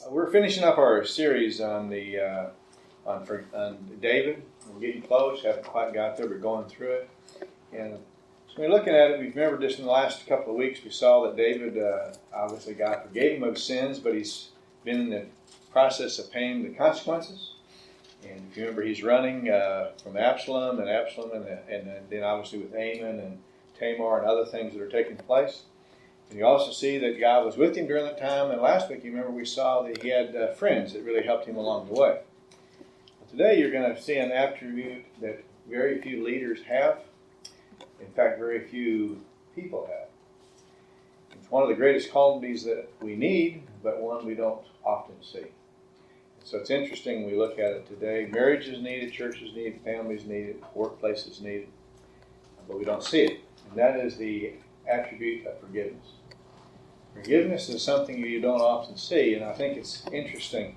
We're finishing up our series on on David. We're getting close. Haven't quite got there. We're going through it, and so we're looking at it. We remember just in the last couple of weeks we saw that David, obviously God forgave him of sins, but he's been in the process of paying the consequences. And if you remember, he's running from Absalom, and then obviously with Amon and Tamar and other things that are taking place. And you also see that God was with him during that time. And last week, you remember, we saw that he had friends that really helped him along the way. But today, you're going to see an attribute that very few leaders have. In fact, very few people have. It's one of the greatest qualities that we need, but one we don't often see. So it's interesting when we look at it today. Marriage is needed, churches need it, families need it, workplaces need it, but we don't see it. And that is the attribute of forgiveness. Forgiveness is something you don't often see, and I think it's interesting.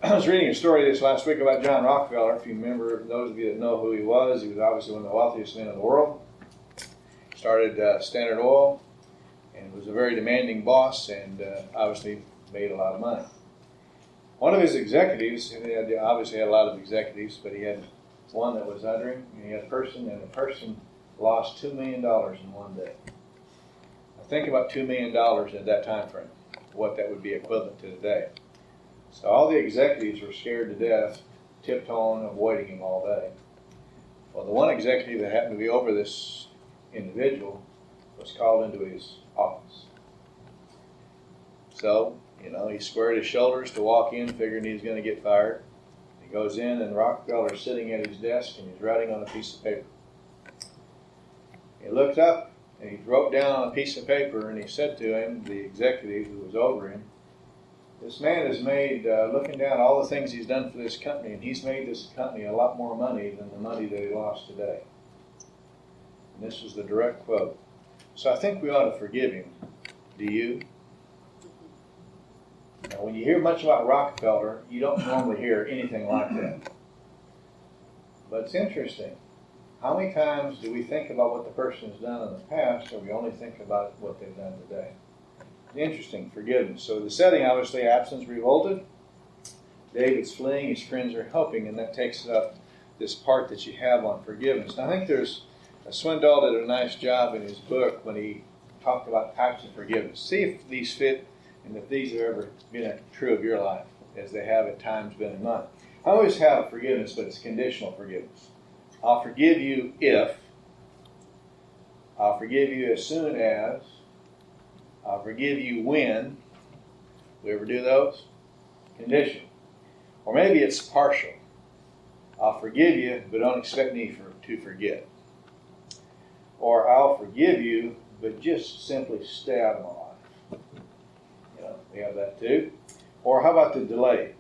I was reading a story this last week about John Rockefeller. If you remember, those of you that know who he was obviously one of the wealthiest men in the world. Started Standard Oil, and was a very demanding boss, and obviously made a lot of money. One of his executives, and he obviously had a lot of executives, but he had one that was under him, and he had a person, and the person lost $2 million in one day. Now think about $2 million at that time frame, what that would be equivalent to today. So all the executives were scared to death, tiptoeing, avoiding him all day. Well, the one executive that happened to be over this individual was called into his office. So, he squared his shoulders to walk in, figuring he was going to get fired. He goes in, and Rockefeller's sitting at his desk, and he's writing on a piece of paper. He looked up, and he wrote down on a piece of paper, and he said to him, the executive who was over him, this man has made, looking down all the things he's done for this company, and he's made this company a lot more money than the money that he lost today. And this was the direct quote. So I think we ought to forgive him. Do you? Now, when you hear much about Rockefeller, you don't normally hear anything like that. But it's interesting. How many times do we think about what the person has done in the past, or we only think about what they've done today? Interesting, forgiveness. So the setting, obviously, Absalom's revolted. David's fleeing, his friends are helping, and that takes up this part that you have on forgiveness. Now, I think Swindoll did a nice job in his book when he talked about types of forgiveness. See if these fit, and if these have ever been true of your life, as they have at times been in mine. I always have forgiveness, but it's conditional forgiveness. I'll forgive you if, I'll forgive you as soon as, I'll forgive you when. We ever do those? Conditional. Or maybe it's partial. I'll forgive you, but don't expect me to forget. Or I'll forgive you, but just simply stay out of my life. We have that too. Or how about the delayed?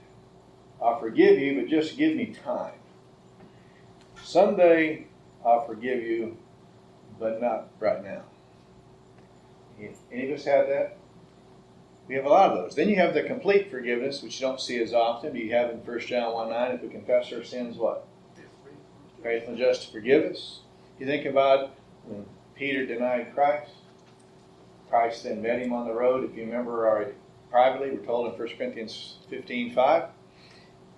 I'll forgive you, but just give me time. Someday I'll forgive you, but not right now. Any of us have that? We have a lot of those. Then you have the complete forgiveness, which you don't see as often. You have in 1 John 1:9, if we confess our sins, what? Faithful and just to forgive us. You think about when Peter denied Christ. Christ then met him on the road. If you remember, privately, we're told in 1 Corinthians 15:5.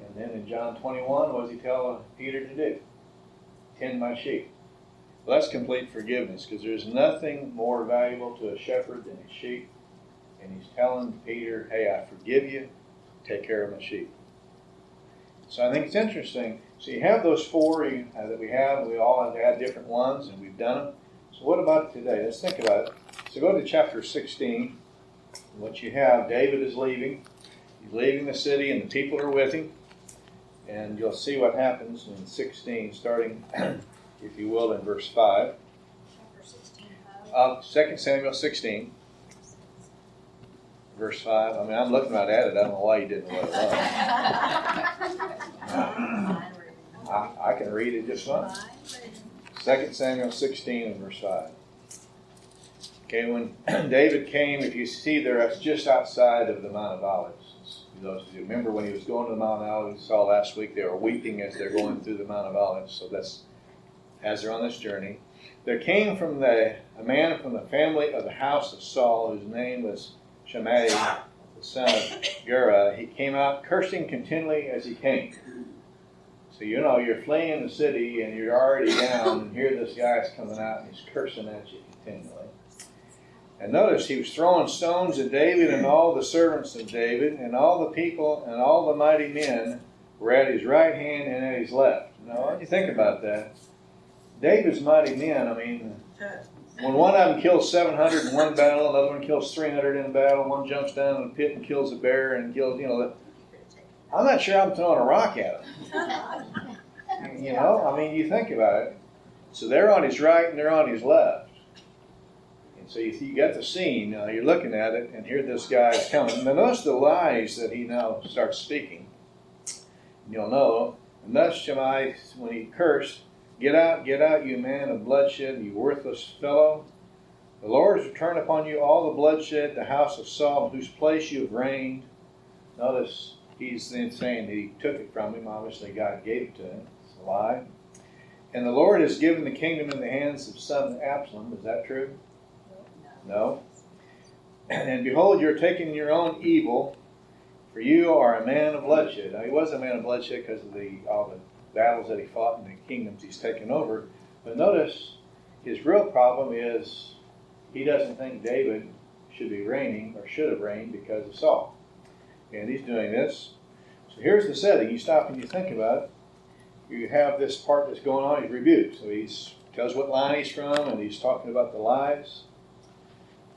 And then in John 21, what does he tell Peter to do? Tend my sheep. Well, that's complete forgiveness, because there's nothing more valuable to a shepherd than his sheep. And he's telling Peter, hey, I forgive you. Take care of my sheep. So I think it's interesting. So you have those four that we have. We all have had different ones, and we've done them. So what about today? Let's think about it. So go to chapter 16. What you have, David is leaving. He's leaving the city, and the people are with him. And you'll see what happens in 16, starting, if you will, in verse 5. Chapter 16. 2 Samuel 16, verse 5. I mean, I'm looking right at it. I don't know why you didn't let it up. I can read it just fine. 2 Samuel 16 and verse 5. Okay, when David came, if you see there, that's just outside of the Mount of Olives. Those of you remember when he was going to the Mount of Olives, we saw last week they were weeping as they're going through the Mount of Olives. So that's as they're on this journey. There came a man from the family of the house of Saul, whose name was Shimei, the son of Gera, he came out cursing continually as he came. So you're fleeing the city and you're already down, and here this guy's coming out and he's cursing at you continually. And notice he was throwing stones at David and all the servants of David, and all the people and all the mighty men were at his right hand and at his left. Now, when you think about that, David's mighty men, when one of them kills 700 in one battle, another one kills 300 in a battle, one jumps down in a pit and kills a bear and kills, I'm not sure I'm throwing a rock at him. You think about it. So they're on his right and they're on his left. And so you got the scene. Now you're looking at it, and here this guy is coming. Now notice the lies that he now starts speaking. You'll know. And thus Shimei, when he cursed, get out, you man of bloodshed, you worthless fellow. The Lord has returned upon you all the bloodshed, the house of Saul, in whose place you have reigned. Notice he's then saying that he took it from him. Obviously, God gave it to him. It's a lie. And the Lord has given the kingdom in the hands of son Absalom. Is that true? No. And behold, you're taking your own evil, for you are a man of bloodshed. Now, he was a man of bloodshed because of all the battles that he fought and the kingdoms he's taken over. But notice, his real problem is he doesn't think David should be reigning or should have reigned because of Saul. And he's doing this. So here's the setting. You stop and you think about it. You have this part that's going on. He's rebuked. So he tells what line he's from, and he's talking about the lies.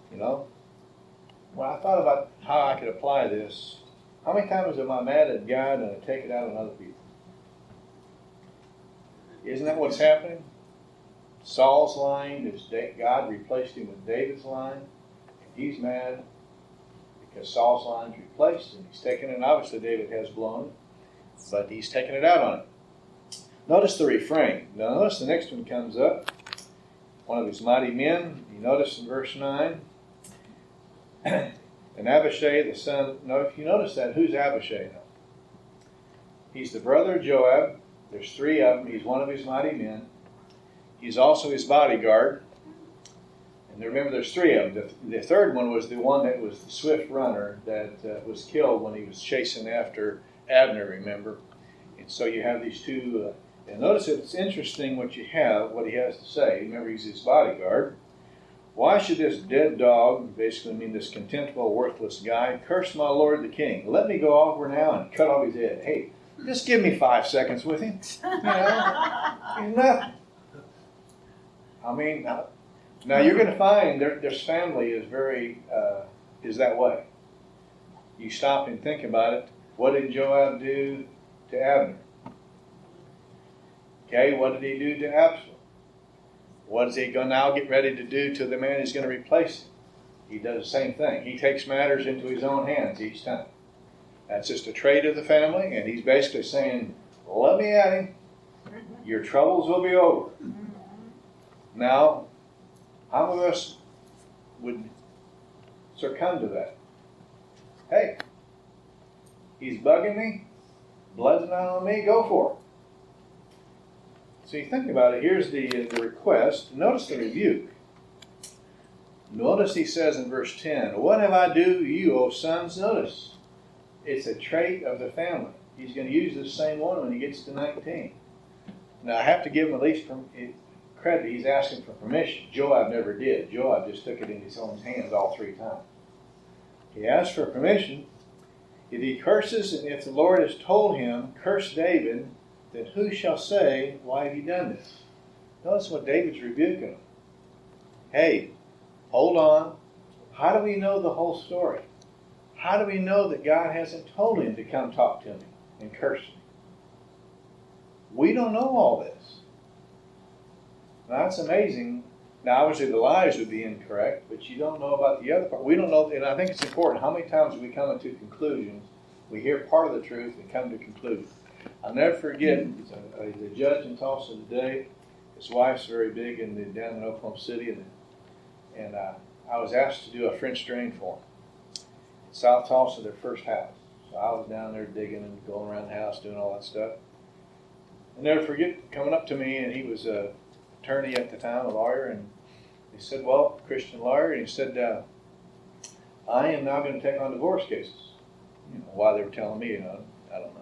When I thought about how I could apply this, how many times am I mad at God and I take it out on other people? Isn't that what's happening? Saul's lying. God replaced him with David's line. And he's mad because Saul's line's replaced, and he's taken it. Obviously, David has blown it, but he's taken it out on him. Notice the refrain. Now, notice the next one comes up. One of his mighty men. You notice in verse 9. And Abishai, the son. Now, if you notice that, who's Abishai now? He's the brother of Joab. There's three of them. He's one of his mighty men. He's also his bodyguard. And remember, there's three of them. The third one was the one that was the swift runner that was killed when he was chasing after Abner, remember? And so you have these two. And notice it's interesting what he has to say. Remember, he's his bodyguard. Why should this dead dog, basically mean this contemptible, worthless guy, curse my lord the king? Let me go over now and cut off his head. Hey, just give me 5 seconds with him. He's nothing. Now you're going to find this family is that way. You stop and think about it. What did Joab do to Abner? Okay, what did he do to Absalom? What is he going to now get ready to do to the man who's going to replace him? He does the same thing. He takes matters into his own hands each time. That's just a trait of the family, and he's basically saying, let me at him. Your troubles will be over. Now, how many of us would succumb to that? Hey, he's bugging me. Blood's not on me. Go for it. So you think about it. Here's the request. Notice the rebuke. Notice he says in verse 10, what have I do to you, O sons? Notice, it's a trait of the family. He's going to use the same one when he gets to 19. Now, I have to give him at least credit. He's asking for permission. Joab never did. Joab just took it in his own hands all 3 times. He asked for permission. If he curses, and if the Lord has told him, curse David, then who shall say, why have you done this? Notice what David's rebuking him. Hey, hold on. How do we know the whole story? How do we know that God hasn't told him to come talk to me and curse me? We don't know all this. Now, that's amazing. Now, obviously, the lies would be incorrect, but you don't know about the other part. We don't know, and I think it's important. How many times we come into conclusions, we hear part of the truth and come to conclusions. I'll never forget, the judge in Tulsa today, his wife's very big down in Oklahoma City, and I was asked to do a French drain for him. In South Tulsa, their first house. So I was down there digging and going around the house, doing all that stuff. I'll never forget coming up to me, and he was an attorney at the time, a lawyer, and he said, well, Christian lawyer, and he said, I am now going to take on divorce cases. why they were telling me, I don't know.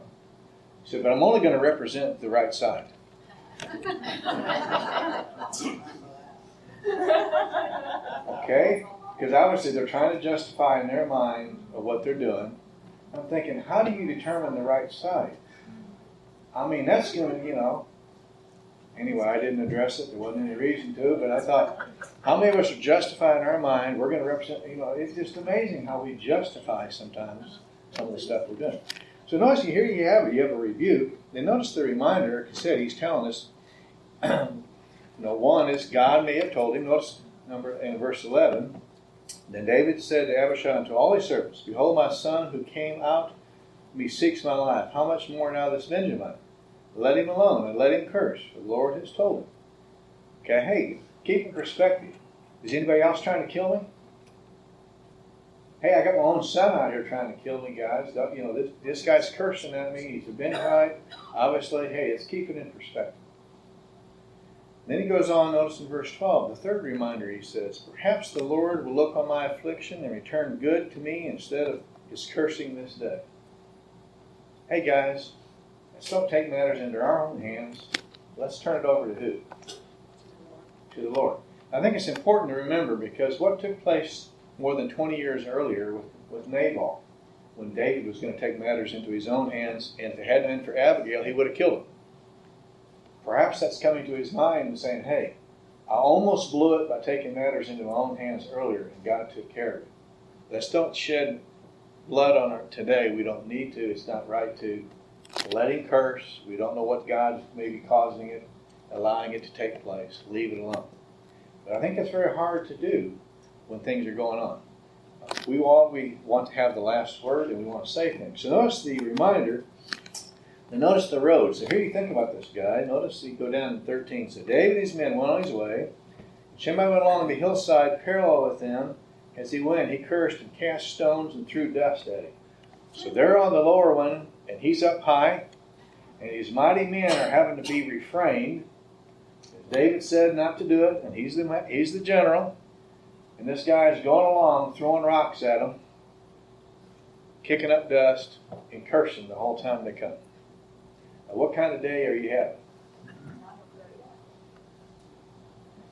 He said, but I'm only going to represent the right side. Okay? Because obviously they're trying to justify in their mind of what they're doing. I'm thinking, how do you determine the right side? I mean, that's going to, Anyway, I didn't address it. There wasn't any reason to, but I thought, how many of us are justifying in our mind, we're going to represent, it's just amazing how we justify sometimes some of the stuff we're doing. So notice here you have a rebuke. Then notice the reminder, like I said, he's telling us, one is God may have told him. Notice in verse 11, then David said to Abishai and to all his servants, behold, my son who came out me seeks my life. How much more now this Benjamin? Let him alone and let him curse, for the Lord has told him. Okay, hey, keep in perspective. Is anybody else trying to kill me? Hey, I got my own son out here trying to kill me, guys. This guy's cursing at me. He's a Benjamite. Obviously, hey, let's keep it in perspective. Then he goes on, notice in verse 12, the third reminder he says, perhaps the Lord will look on my affliction and return good to me instead of his cursing this day. Hey, guys. Let's don't take matters into our own hands. Let's turn it over to who? To the Lord. I think it's important to remember because what took place more than 20 years earlier with Nabal, when David was going to take matters into his own hands, and if it hadn't been for Abigail, he would have killed him. Perhaps that's coming to his mind and saying, hey, I almost blew it by taking matters into my own hands earlier, and God took care of it. Let's don't shed blood on it today. We don't need to. It's not right to. Let him curse. We don't know what God may be causing it, allowing it to take place. Leave it alone. But I think that's very hard to do when things are going on. We want to have the last word and we want to say things. So notice the reminder, and notice the road. So here you think about this guy. Notice you go down to 13. So David and his men went on his way. Shimei went along the hillside parallel with them. As he went, he cursed and cast stones and threw dust at him. So they're on the lower one, and he's up high, and his mighty men are having to be refrained. David said not to do it, and he's the general, and this guy is going along, throwing rocks at him, kicking up dust, and cursing the whole time they come. Now, what kind of day are you having?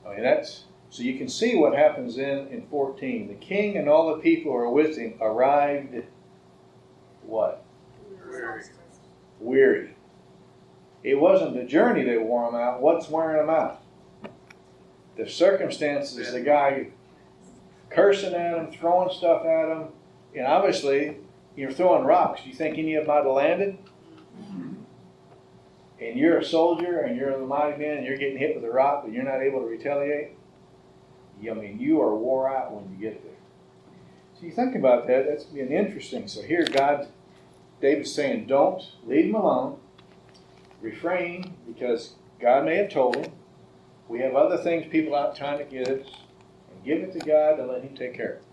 I mean, so you can see what happens in 14. The king and all the people who are with him arrived what? Weary. It wasn't the journey that wore them out. What's wearing them out? The circumstances, the guy cursing at him, throwing stuff at him. And obviously, you're throwing rocks. Do you think any of them might have landed? And you're a soldier and you're the mighty man and you're getting hit with a rock, but you're not able to retaliate? I mean, you are wore out when you get there. So you think about that, that's being interesting. So here David's saying, don't leave him alone. Refrain, because God may have told him. We have other things people out trying to get us. And give it to God and let him take care of it.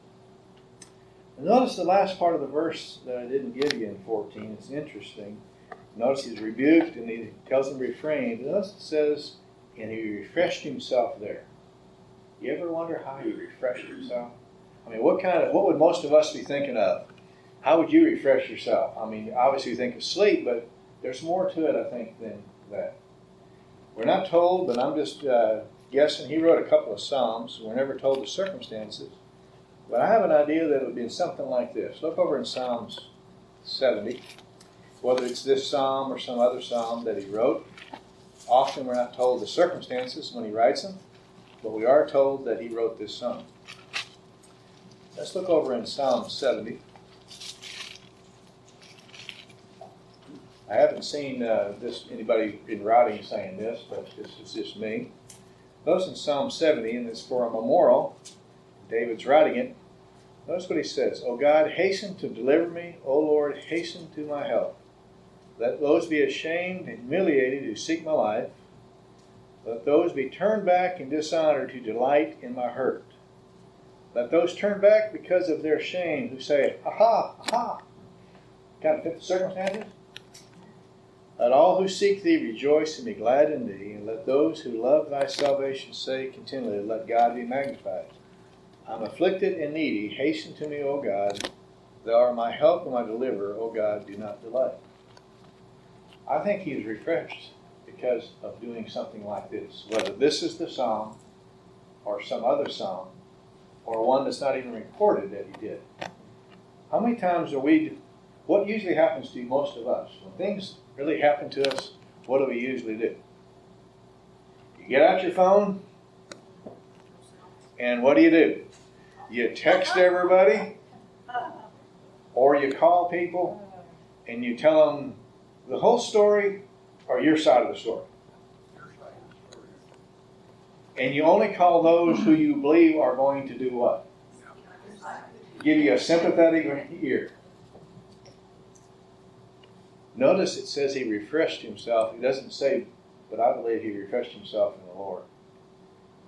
And notice the last part of the verse that I didn't give you in 14. It's interesting. Notice he's rebuked and he tells him refrain. Notice it says, and he refreshed himself there. You ever wonder how he refreshed himself? I mean, what would most of us be thinking of? How would you refresh yourself? I mean, obviously you think of sleep, but there's more to it, I think, than that. We're not told, but I'm just guessing. He wrote a couple of Psalms. We're never told the circumstances. But I have an idea that it would be something like this. Look over in Psalms 70. Whether it's this psalm or some other psalm that he wrote. Often we're not told the circumstances when he writes them, but we are told that he wrote this psalm. Let's look over in Psalm 70. I haven't seen anybody in writing saying this, but it's just me. Notice in Psalm 70, and it's for a memorial. David's writing it. Notice what he says. O God, hasten to deliver me. O Lord, hasten to my help. Let those be ashamed and humiliated who seek my life. Let those be turned back in dishonor to delight in my hurt. Let those turn back because of their shame who say, ha ha. Kind of fit the circumstances? Let all who seek thee rejoice and be glad in thee, and let those who love thy salvation say continually, let God be magnified. I'm afflicted and needy. Hasten to me, O God. Thou art my help and my deliverer, O God, do not delay. I think he was refreshed because of doing something like this. Whether this is the psalm, or some other psalm, or one that's not even recorded that he did. How many times what usually happens to most of us? When things really happen to us, what do we usually do? You get out your phone, and what do? You text everybody, or you call people, and you tell them the whole story, or your side of the story. And you only call those who you believe are going to do what? Give you a sympathetic ear. Notice it says he refreshed himself. It doesn't say, but I believe he refreshed himself in the Lord.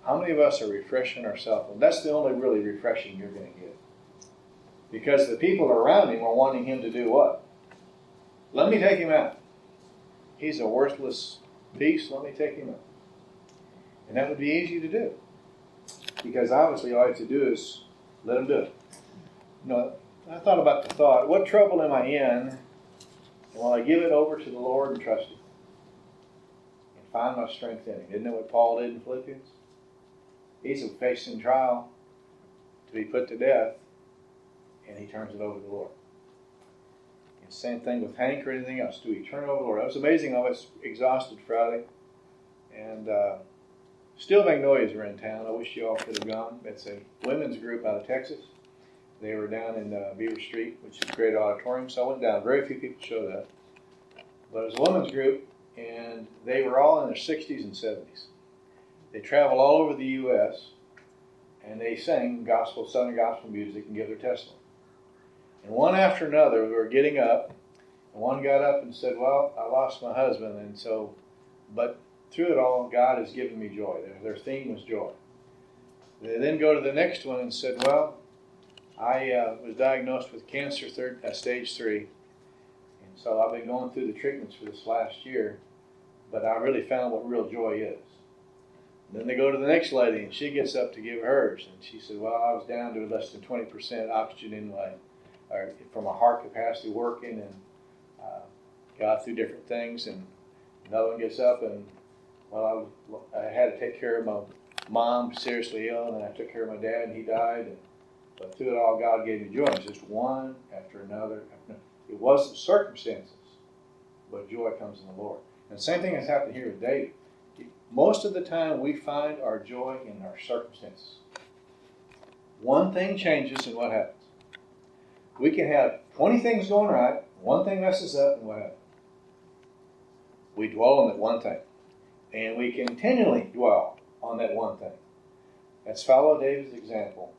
How many of us are refreshing ourselves? And that's the only really refreshing you're going to get. Because the people around him are wanting him to do what? Let me take him out. He's a worthless piece. Let me take him out. And that would be easy to do. Because obviously all I have to do is let him do it. I thought about the thought, what trouble am I in? And will I give it over to the Lord and trust him? And find my strength in him. Isn't that what Paul did in Philippians? He's facing trial to be put to death. And he turns it over to the Lord. And same thing with Hank or anything else. Do we turn it over to the Lord? That was amazing. I was exhausted Friday. And Steel Magnolias were in town. I wish you all could have gone. It's a women's group out of Texas. They were down in Beaver Street, which is a great auditorium. So I went down. Very few people showed up. But it was a women's group, and they were all in their 60s and 70s. They traveled all over the U.S., and they sang gospel, Southern gospel music, and give their testimony. And one after another, we were getting up, and one got up and said, well, I lost my husband, and so, but through it all, God has given me joy. Their theme was joy. They then go to the next one and said, well, I was diagnosed with cancer, stage 3, and so I've been going through the treatments for this last year, but I really found what real joy is. And then they go to the next lady, and she gets up to give hers, and she said, well, I was down to less than 20% oxygen inlay, from a heart capacity working, and got through different things, and another one gets up, and well, I had to take care of my mom, seriously ill, and then I took care of my dad, and he died, but through it all, God gave me joy. It's just one after another. It wasn't circumstances, but joy comes in the Lord. And the same thing has happened here with David. Most of the time, we find our joy in our circumstances. One thing changes, and what happens? We can have 20 things going right, one thing messes up, and what happens? We dwell on that one thing. And we continually dwell on that one thing. Let's follow David's example.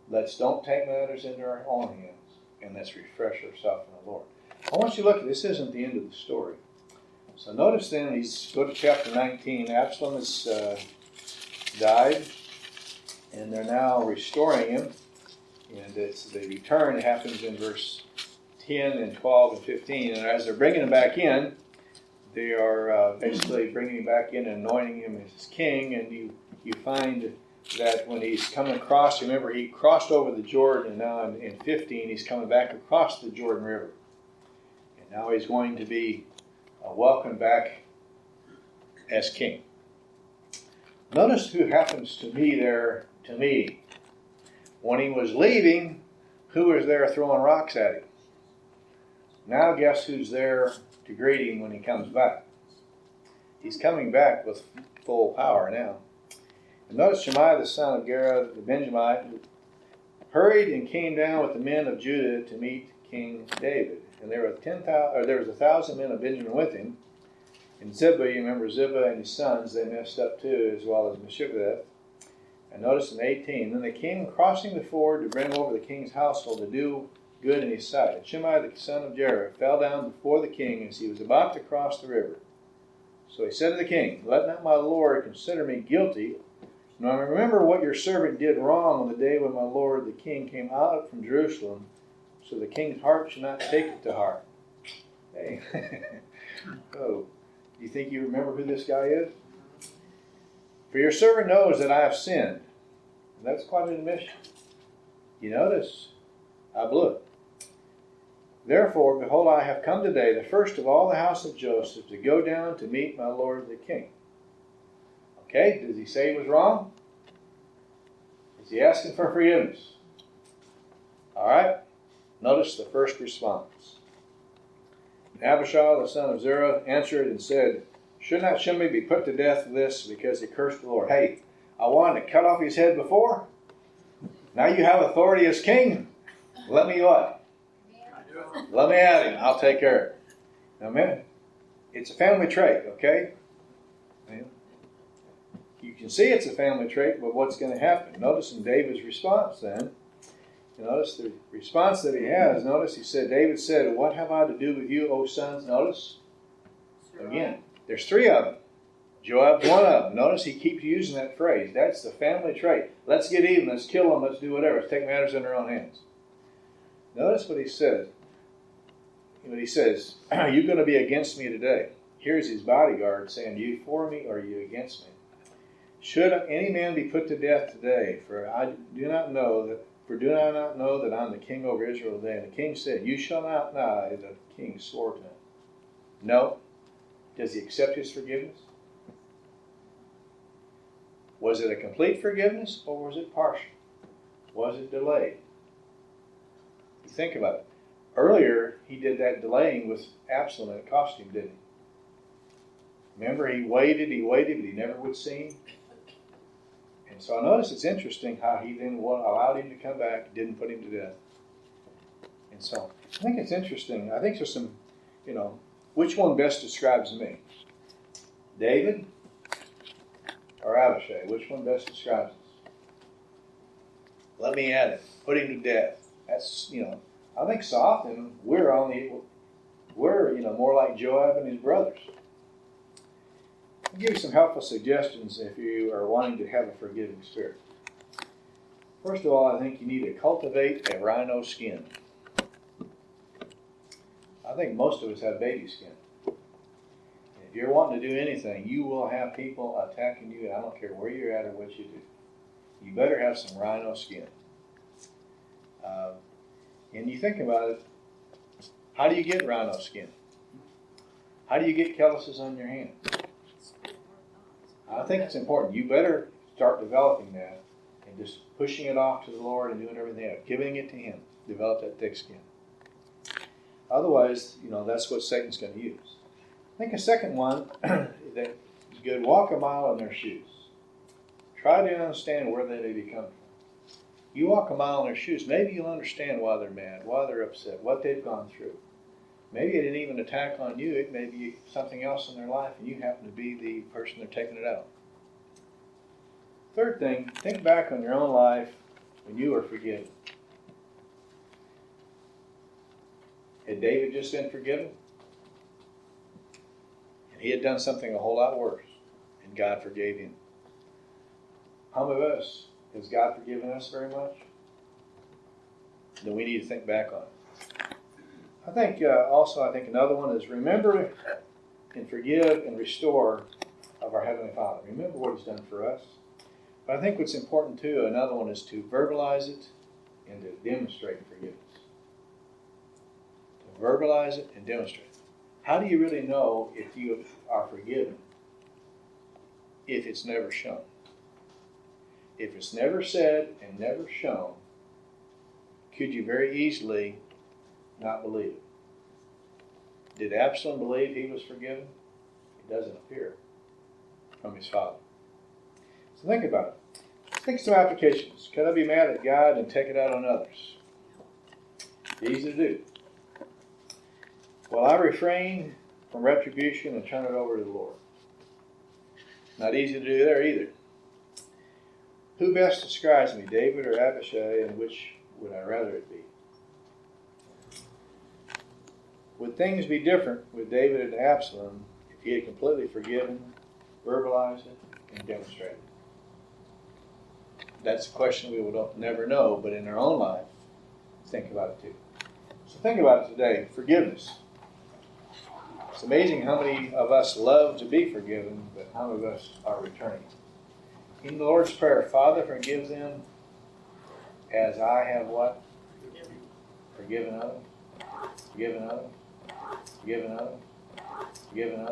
Let's don't take matters into our own hands, and let's refresh ourselves in the Lord. I want you to look at this. Isn't the end of the story. So notice then, go to chapter 19. Absalom has died, and they're now restoring him. And it's the return happens in verse 10 and 12 and 15. And as they're bringing him back in, they are basically bringing him back in and anointing him as king. And you find that when he's coming across, remember he crossed over the Jordan, and now in 15 he's coming back across the Jordan River. And now he's going to be welcomed back as king. Notice who happens to be there to me. When he was leaving, who was there throwing rocks at him? Now guess who's there to greet him when he comes back? He's coming back with full power now. And notice Shemaiah the son of Gera the Benjamite hurried and came down with the men of Judah to meet King David. And there was 1,000 men of Benjamin with him. And Ziba, you remember Ziba and his sons, they messed up too, as well as Mephibosheth. And notice in 18, then they came crossing the ford to bring over the king's household to do good in his sight. And Shemaiah the son of Gera fell down before the king as he was about to cross the river. So he said to the king, let not my lord consider me guilty. Now remember what your servant did wrong on the day when my lord the king came out from Jerusalem, so the king's heart should not take it to heart. Hey. Oh, do you think you remember who this guy is? For your servant knows that I have sinned. And that's quite an admission. You notice, I blew it. Therefore, behold, I have come today, the first of all the house of Joseph, to go down to meet my lord the king. Okay, does he say he was wrong? Is he asking for forgiveness? All right, notice the first response. Abishai, the son of Zeruiah, answered and said, should not Shimei be put to death for this because he cursed the Lord? Hey, I wanted to cut off his head before. Now you have authority as king. Let me what? Let me at him. I'll take care of it. Now, man, it's a family trait, okay? You can see it's a family trait, but what's going to happen? Notice in David's response then. Notice the response that he has. Notice he said, David said, what have I to do with you, O sons? Notice, again, there's three of them. Joab's one of them. Notice he keeps using that phrase. That's the family trait. Let's get even. Let's kill them. Let's do whatever. Let's take matters in our own hands. Notice what he says. What he says, are you going to be against me today? Here's his bodyguard saying, are you for me or are you against me? Should any man be put to death today? For do I not know that I'm the king over Israel today? And the king said, you shall not die. The king swore to him. No. Does he accept his forgiveness? Was it a complete forgiveness or was it partial? Was it delayed? You think about it. Earlier, he did that delaying with Absalom and it cost him, didn't he? Remember, he waited, but he never would see him. And so I notice it's interesting how he then allowed him to come back, didn't put him to death. And so I think it's interesting. I think there's some, which one best describes me? David or Abishai? Which one best describes us? Let me at it. Put him to death. That's, I think so often we're more like Joab and his brothers. I'll give you some helpful suggestions if you are wanting to have a forgiving spirit. First of all, I think you need to cultivate a rhino skin. I think most of us have baby skin. And if you're wanting to do anything, you will have people attacking you, and I don't care where you're at or what you do. You better have some rhino skin. And you think about it, how do you get rhino skin? How do you get calluses on your hand? I think it's important. You better start developing that and just pushing it off to the Lord and doing everything else, giving it to Him. Develop that thick skin. Otherwise, that's what Satan's going to use. I think a second one that is good, walk a mile in their shoes. Try to understand where they may be coming from. You walk a mile in their shoes, maybe you'll understand why they're mad, why they're upset, what they've gone through. Maybe it didn't even attack on you. It may be something else in their life, and you happen to be the person they're taking it out. Third thing, think back on your own life when you were forgiven. Had David just been forgiven? And he had done something a whole lot worse, and God forgave him. How many of us, has God forgiven us very much? Then we need to think back on it. I think another one is remember and forgive and restore of our Heavenly Father. Remember what He's done for us. But I think what's important too, another one is to verbalize it and to demonstrate forgiveness. To verbalize it and demonstrate. How do you really know if you are forgiven if it's never shown? If it's never said and never shown, could you very easily not believe it? Did Absalom believe he was forgiven? It doesn't appear from his father. So think about it. Think some applications. Could I be mad at God and take it out on others? Easy to do. Well, I refrain from retribution and turn it over to the Lord. Not easy to do there either. Who best describes me, David or Abishai, and which would I rather it be? Would things be different with David and Absalom if he had completely forgiven, verbalized it, and demonstrated it? That's a question we would never know, but in our own life, think about it too. So think about it today. Forgiveness. It's amazing how many of us love to be forgiven, but how many of us are returning. In the Lord's Prayer, Father, forgive them as I have what? Forgiven others. Forgive another. Forgive another. Forgive another.